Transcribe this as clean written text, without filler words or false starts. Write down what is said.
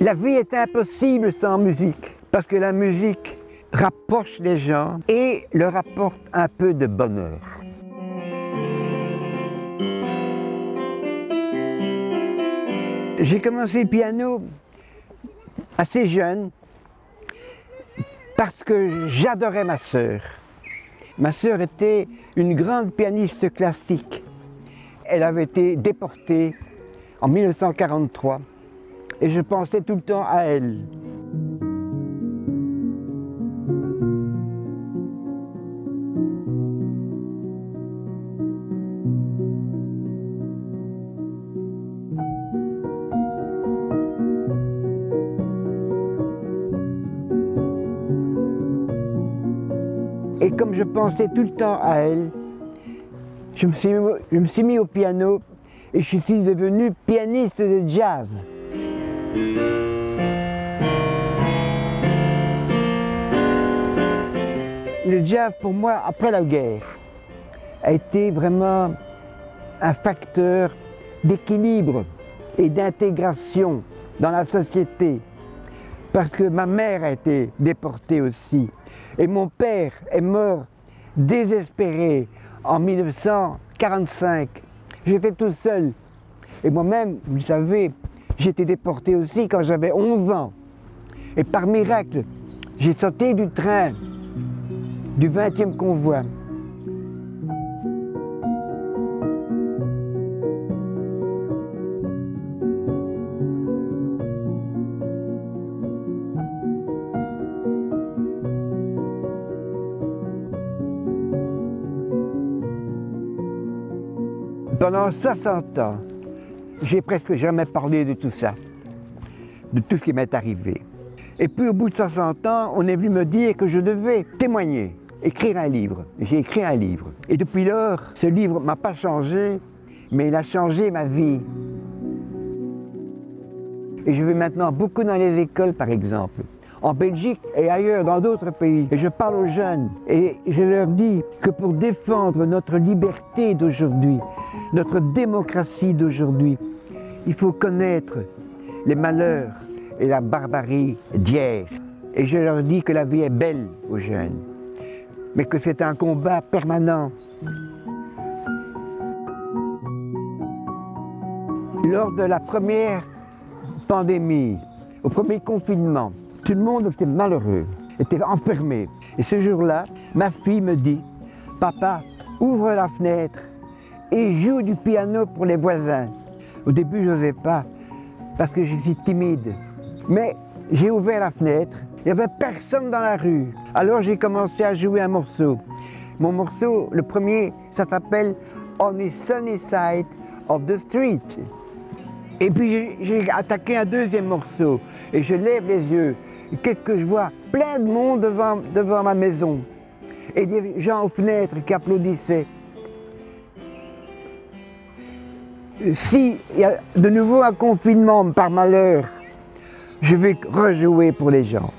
La vie est impossible sans musique, parce que la musique rapproche les gens et leur apporte un peu de bonheur. J'ai commencé le piano assez jeune parce que j'adorais ma sœur. Ma sœur était une grande pianiste classique. Elle avait été déportée en 1943 et je pensais tout le temps à elle. Et comme je pensais tout le temps à elle, je me suis mis au piano et je suis devenu pianiste de jazz. Le jazz, pour moi, après la guerre, a été vraiment un facteur d'équilibre et d'intégration dans la société. Parce que ma mère a été déportée aussi. Et mon père est mort désespéré en 1945. J'étais tout seul. Et moi-même, vous le savez, j'ai été déporté aussi quand j'avais 11 ans. Et par miracle, j'ai sauté du train du 20e convoi. Pendant 60 ans, j'ai presque jamais parlé de tout ça, de tout ce qui m'est arrivé. Et puis au bout de 60 ans, on est venu me dire que je devais témoigner, écrire un livre. J'ai écrit un livre. Et depuis lors, ce livre ne m'a pas changé, mais il a changé ma vie. Et je vais maintenant beaucoup dans les écoles, par exemple, en Belgique et ailleurs, dans d'autres pays. Et je parle aux jeunes et je leur dis que pour défendre notre liberté d'aujourd'hui, notre démocratie d'aujourd'hui, il faut connaître les malheurs et la barbarie d'hier. Et je leur dis que la vie est belle aux jeunes, mais que c'est un combat permanent. Lors de la première pandémie, au premier confinement, tout le monde était malheureux, était enfermé. Et ce jour-là, ma fille me dit « Papa, ouvre la fenêtre et joue du piano pour les voisins. » Au début, je n'osais pas, parce que je suis timide. Mais j'ai ouvert la fenêtre, il n'y avait personne dans la rue. Alors j'ai commencé à jouer un morceau. Mon morceau, le premier, ça s'appelle « On the sunny side of the street ». Et puis j'ai attaqué un deuxième morceau, et je lève les yeux. Et qu'est-ce que je vois? Plein de monde devant ma maison. Et des gens aux fenêtres qui applaudissaient. S'il y a de nouveau un confinement par malheur, je vais rejouer pour les gens.